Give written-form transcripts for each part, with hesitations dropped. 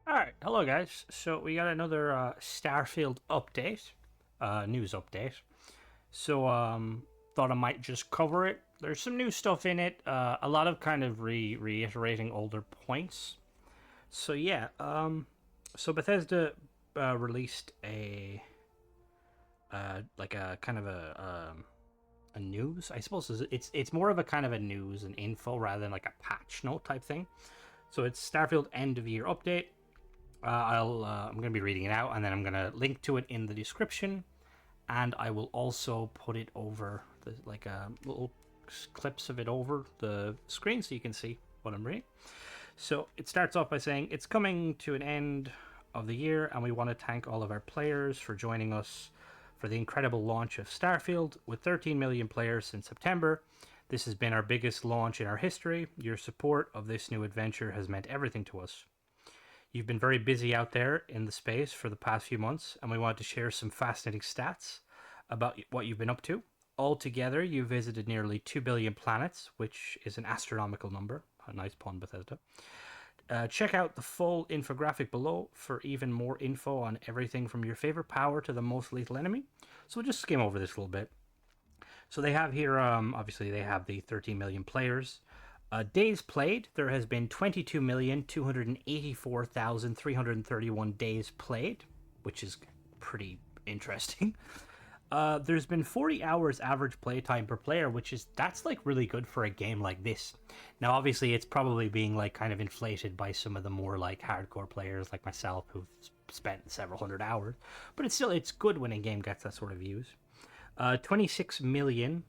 Alright, hello guys. So we got another Starfield update, news update. So thought I might just cover it. There's some new stuff in it, a lot of kind of reiterating older points. So yeah, so Bethesda released like a kind of a news. I suppose it's more of a kind of a news and info rather than like a patch note type thing. So it's Starfield end of year update. I'm going to be reading it out, and then I'm going to link to it in the description, and I will also put it over little clips of it over the screen so you can see what I'm reading. So it starts off by saying it's coming to an end of the year, and we want to thank all of our players for joining us for the incredible launch of Starfield. With 13 million players since September, this has been our biggest launch in our history. Your support of this new adventure has meant everything to us. You've been very busy out there in the space for the past few months, and we wanted to share some fascinating stats about what you've been up to. Altogether, you've visited nearly 2 billion planets, which is an astronomical number. A nice pun, Bethesda. Check out the full infographic below for even more info on everything from your favorite power to the most lethal enemy. So we'll just skim over this a little bit. So they have here, obviously, they have the 13 million players. Days played, there has been 22,284,331 days played, which is pretty interesting. There's been 40 hours average playtime per player, that's like really good for a game like this. Now, obviously, it's probably being like kind of inflated by some of the more like hardcore players like myself who've spent several hundred hours, but it's good when a game gets that sort of views. 26 million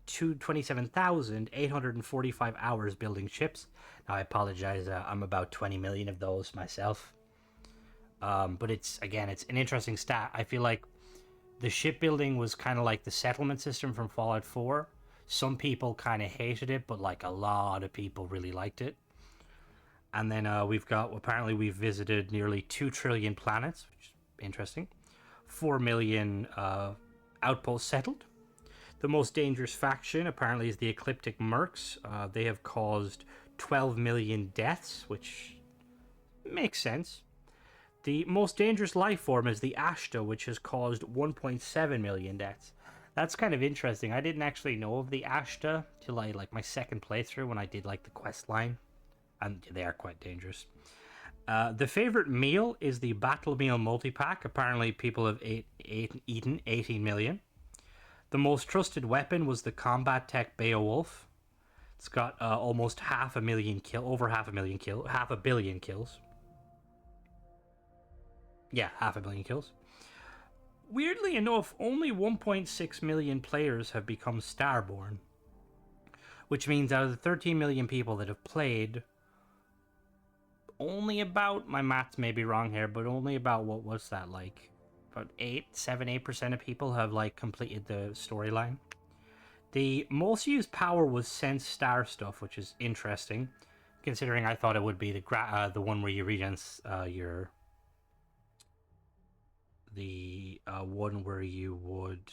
to 27,845 hours building ships. Now, I apologize, I'm about 20 million of those myself. But it's an interesting stat. I feel like the shipbuilding was kind of like the settlement system from Fallout 4. Some people kind of hated it, but like a lot of people really liked it. And then apparently we've visited nearly 2 trillion planets, which is interesting. 4 million outposts settled. The most dangerous faction apparently is the Ecliptic Mercs. They have caused 12 million deaths, which makes sense. The most dangerous life form is the Ashta, which has caused 1.7 million deaths. That's kind of interesting. I didn't actually know of the Ashta till my second playthrough when I did like the quest line, and they are quite dangerous. The favorite meal is the Battle Meal multi-pack. Apparently people have eaten 18 million. The most trusted weapon was the combat tech Beowulf. It's got almost half a billion kills. Yeah, half a billion kills. Weirdly enough, only 1.6 million players have become Starborn, which means out of the 13 million people that have played, only about, my maths may be wrong here, but only about, what was that, like about 8% of people have like completed the storyline. The most used power was Sense Star stuff, which is interesting, considering I thought it would be the one where you regen one where you would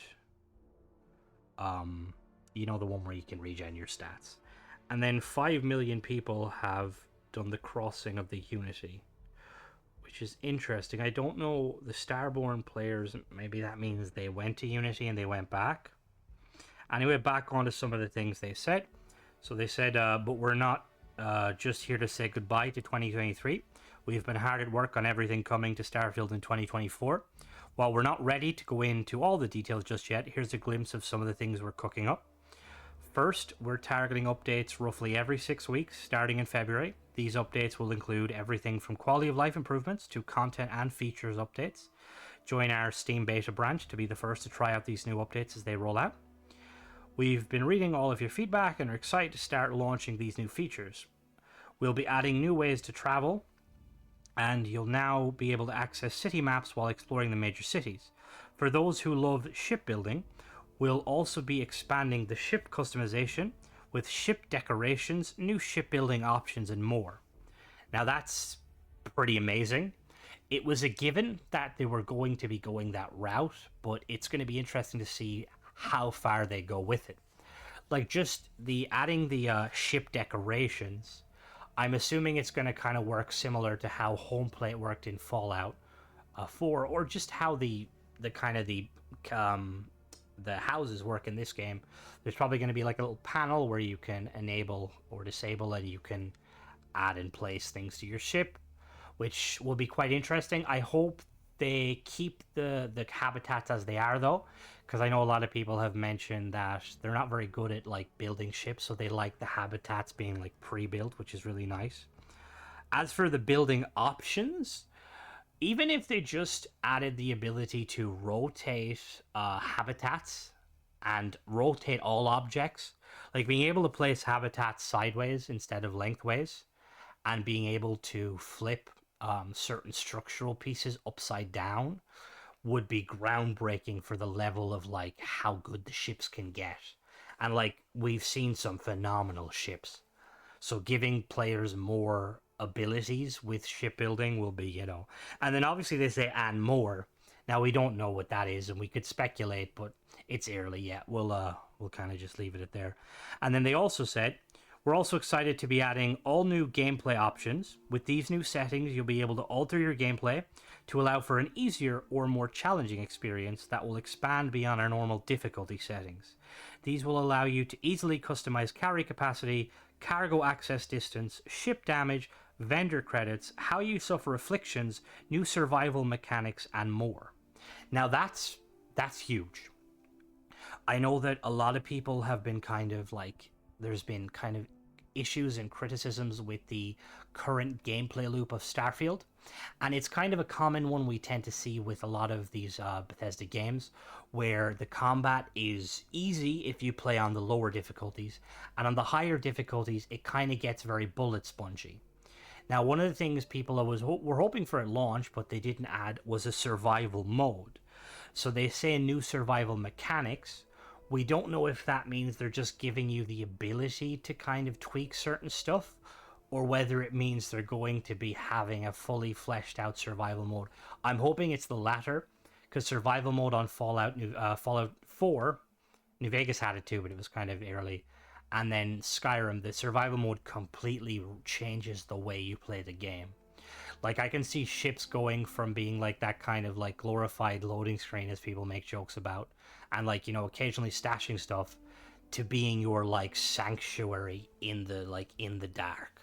the one where you can regen your stats. And then 5 million people have done the crossing of the Unity, which is interesting. I don't know the Starborn players. Maybe that means they went to Unity and they went back. Anyway, back on to some of the things they said. So they said, but we're not just here to say goodbye to 2023. We've been hard at work on everything coming to Starfield in 2024. While we're not ready to go into all the details just yet, here's a glimpse of some of the things we're cooking up. First, we're targeting updates roughly every 6 weeks, starting in February. These updates will include everything from quality of life improvements to content and features updates. Join our Steam beta branch to be the first to try out these new updates as they roll out. We've been reading all of your feedback and are excited to start launching these new features. We'll be adding new ways to travel, and you'll now be able to access city maps while exploring the major cities. For those who love shipbuilding, we'll also be expanding the ship customization with ship decorations, new shipbuilding options, and more. Now that's pretty amazing. It was a given that they were going to be going that route, but it's going to be interesting to see how far they go with it. Like just the adding the ship decorations, I'm assuming it's going to kind of work similar to how home plate worked in Fallout 4, or just how the kind of um, the houses work in this game. There's probably going to be like a little panel where you can enable or disable, and you can add and place things to your ship, which will be quite interesting. I hope they keep the habitats as they are, though, because I know a lot of people have mentioned that they're not very good at like building ships, so they like the habitats being like pre-built, which is really nice. As for the building options, even if they just added the ability to rotate habitats and rotate all objects, like being able to place habitats sideways instead of lengthways, and being able to flip certain structural pieces upside down would be groundbreaking for the level of like how good the ships can get. And like we've seen some phenomenal ships. So giving players more abilities with shipbuilding will be, and then obviously they say and more. Now we don't know what that is, and we could speculate, but it's early yet. We'll kind of just leave it at there. And then they also said we're also excited to be adding all new gameplay options. With these new settings, you'll be able to alter your gameplay to allow for an easier or more challenging experience that will expand beyond our normal difficulty settings. These will allow you to easily customize carry capacity, cargo access distance, ship damage, vendor credits, how you suffer afflictions, new survival mechanics, and more. Now that's huge. I know that a lot of people have been kind of like there's been kind of issues and criticisms with the current gameplay loop of Starfield, and it's kind of a common one we tend to see with a lot of these Bethesda games, where the combat is easy if you play on the lower difficulties, and on the higher difficulties it kind of gets very bullet spongy. Now, one of the things people were hoping for at launch, but they didn't add, was a survival mode. So they say new survival mechanics. We don't know if that means they're just giving you the ability to kind of tweak certain stuff, or whether it means they're going to be having a fully fleshed out survival mode. I'm hoping it's the latter, because survival mode on Fallout 4, New Vegas had it too, but it was kind of early. And then Skyrim, the survival mode completely changes the way you play the game. Like I can see ships going from being like that kind of like glorified loading screen as people make jokes about, and like occasionally stashing stuff, to being your like sanctuary in the dark.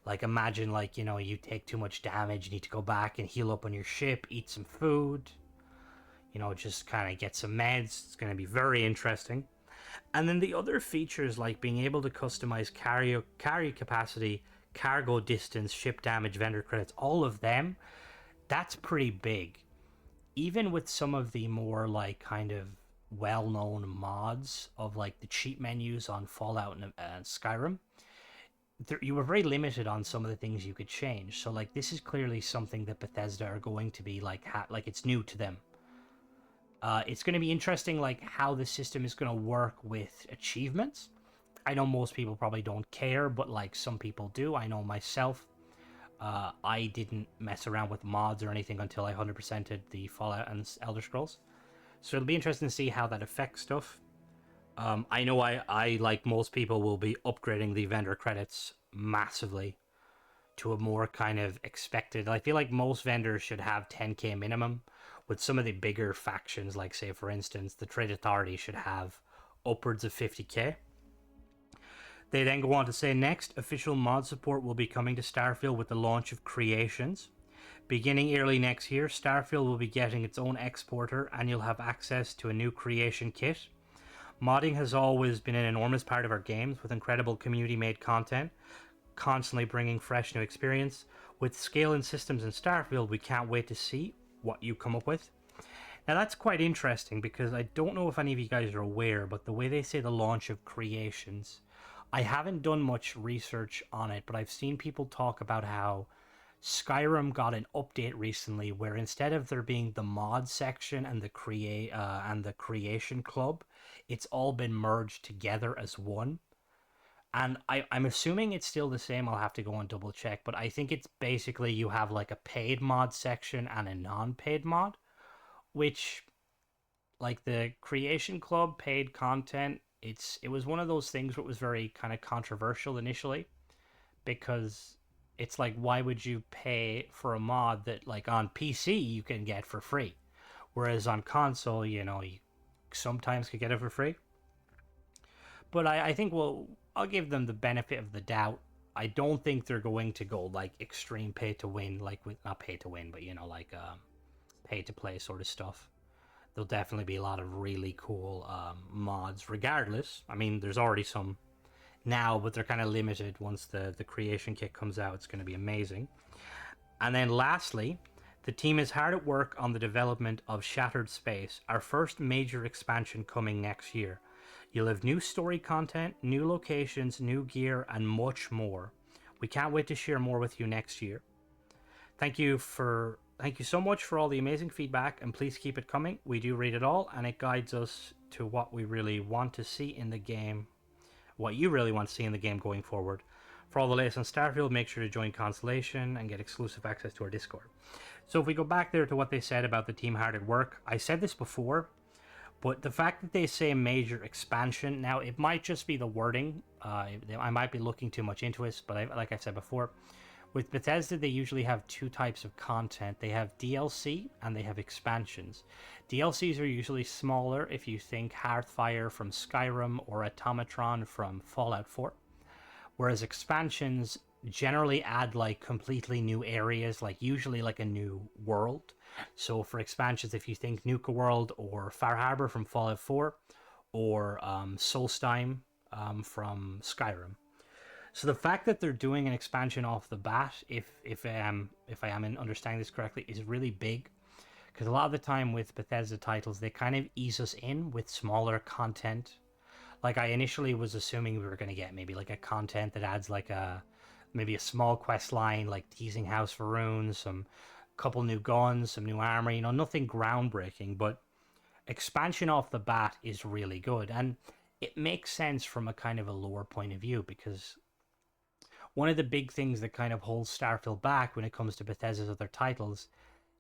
Like imagine like you take too much damage, you need to go back and heal up on your ship, eat some food, just kind of get some meds. It's going to be very interesting. And then the other features like being able to customize carry capacity, cargo distance, ship damage, vendor credits, all of them, that's pretty big. Even with some of the more like kind of well-known mods of like the cheat menus on Fallout and Skyrim, you were very limited on some of the things you could change. So like this is clearly something that Bethesda are going to be like like it's new to them. It's going to be interesting, like how the system is going to work with achievements. I know most people probably don't care, but like some people do. I know myself. I didn't mess around with mods or anything until I 100%ed the Fallout and Elder Scrolls. So it'll be interesting to see how that affects stuff. I know I, like most people, will be upgrading the vendor credits massively to a more kind of expected. I feel like most vendors should have 10k minimum. With some of the bigger factions, like say for instance, the Trade Authority should have upwards of 50k. They then go on to say next, official mod support will be coming to Starfield with the launch of Creations. Beginning early next year, Starfield will be getting its own exporter and you'll have access to a new creation kit. Modding has always been an enormous part of our games, with incredible community-made content, constantly bringing fresh new experience. With scale and systems in Starfield, we can't wait to see what you come up with. Now that's quite interesting, because I don't know if any of you guys are aware, but the way they say the launch of Creations, I haven't done much research on it, but I've seen people talk about how Skyrim got an update recently where instead of there being the mod section and the creation club, it's all been merged together as one. And I'm assuming it's still the same. I'll have to go and double check, but I think it's basically you have like a paid mod section and a non-paid mod, which like the creation club paid content, it was one of those things where it was very kind of controversial initially, because it's like, why would you pay for a mod that like on PC you can get for free, whereas on console, you sometimes could get it for free. But I think, well, I'll give them the benefit of the doubt. I don't think they're going to go like extreme pay to win, like with not pay to win, but like pay to play sort of stuff. There'll definitely be a lot of really cool mods, regardless. I mean, there's already some now, but they're kind of limited. Once the creation kit comes out, it's going to be amazing. And then lastly, the team is hard at work on the development of Shattered Space, our first major expansion coming next year. You'll have new story content, new locations, new gear, and much more. We can't wait to share more with you next year. Thank you so much for all the amazing feedback, and please keep it coming. We do read it all, and it guides us to what we really want to see in the game, what you really want to see in the game going forward. For all the latest on Starfield, make sure to join Constellation and get exclusive access to our Discord. So if we go back there to what they said about the team hard at work, I said this before, but the fact that they say major expansion, now it might just be the wording. I might be looking too much into it, but like I said before, with Bethesda, they usually have two types of content. They have DLC and they have expansions. DLCs are usually smaller if you think Hearthfire from Skyrim or Automatron from Fallout 4. Whereas expansions generally add like completely new areas, like usually like a new world. So for expansions, if you think Nuka World or Far Harbor from Fallout 4 or Solstheim from Skyrim. So the fact that they're doing an expansion off the bat, if I am understanding this correctly, is really big. Because a lot of the time with Bethesda titles, they kind of ease us in with smaller content. Like I initially was assuming we were going to get maybe like a content that adds like maybe a small quest line, like teasing House Faroon, some couple new guns, some new armor, nothing groundbreaking, but expansion off the bat is really good. And it makes sense from a kind of a lore point of view, because one of the big things that kind of holds Starfield back when it comes to Bethesda's other titles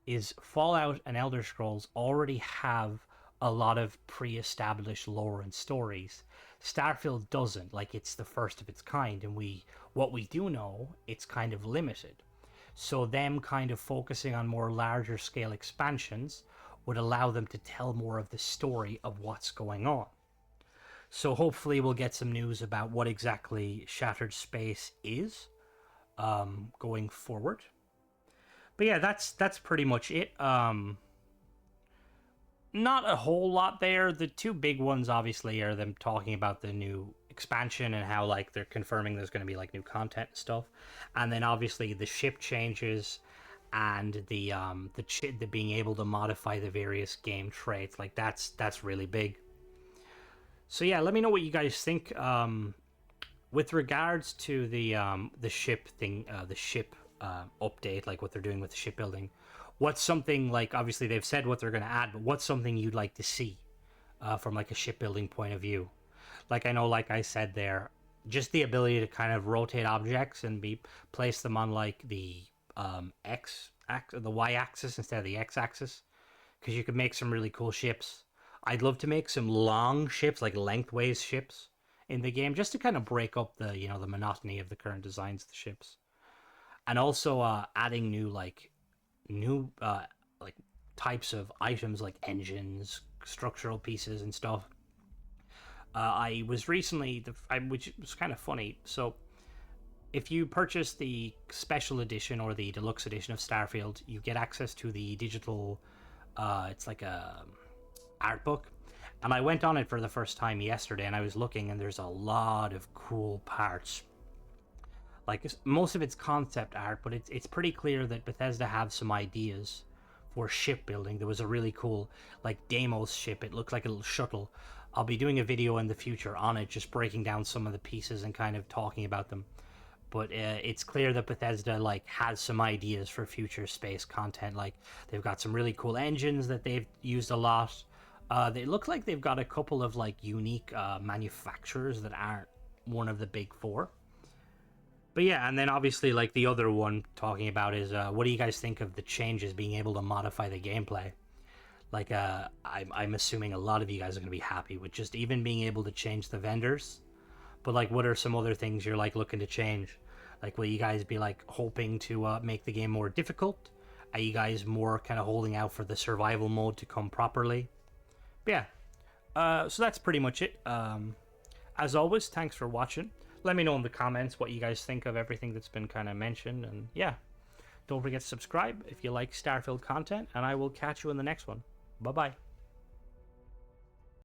is Fallout and Elder Scrolls already have a lot of pre-established lore and stories. Starfield doesn't. Like, it's the first of its kind, and what we do know, it's kind of limited. So them kind of focusing on more larger scale expansions would allow them to tell more of the story of what's going on. So hopefully we'll get some news about what exactly Shattered Space is going forward. But yeah, that's pretty much it. Not a whole lot there. The two big ones obviously are them talking about the new expansion and how like they're confirming there's going to be like new content and stuff, and then obviously the ship changes and the being able to modify the various game traits. Like that's really big. So yeah, let me know what you guys think. With regards to the ship thing, the ship update, like what they're doing with the shipbuilding, what's something like, obviously they've said what they're going to add, but what's something you'd like to see from like a shipbuilding point of view? Like I know, like I said there, just the ability to kind of rotate objects and place them on like the the y-axis instead of the x-axis, because you could make some really cool ships. I'd love to make some long ships, like lengthways ships in the game, just to kind of break up the the monotony of the current designs of the ships, and also adding new like types of items like engines, structural pieces, and stuff. I was recently, which was kind of funny. So, if you purchase the special edition or the deluxe edition of Starfield, you get access to the digital. It's like a art book, and I went on it for the first time yesterday, and I was looking, and there's a lot of cool parts. Like most of it's concept art, but it's pretty clear that Bethesda have some ideas for shipbuilding. There was a really cool like Deimos ship. It looked like a little shuttle. I'll be doing a video in the future on it, just breaking down some of the pieces and kind of talking about them. But it's clear that Bethesda like has some ideas for future space content. Like they've got some really cool engines that they've used a lot. They look like they've got a couple of like unique manufacturers that aren't one of the big four. But yeah, and then obviously like the other one talking about is what do you guys think of the changes being able to modify the gameplay? Like I'm assuming a lot of you guys are going to be happy with just even being able to change the vendors. But like what are some other things you're like looking to change? Like, will you guys be like hoping to make the game more difficult? Are you guys more kind of holding out for the survival mode to come properly? But yeah, so that's pretty much it. As always, thanks for watching. Let me know in the comments what you guys think of everything that's been kind of mentioned. And yeah, don't forget to subscribe if you like Starfield content, and I will catch you in the next one. Bye-bye.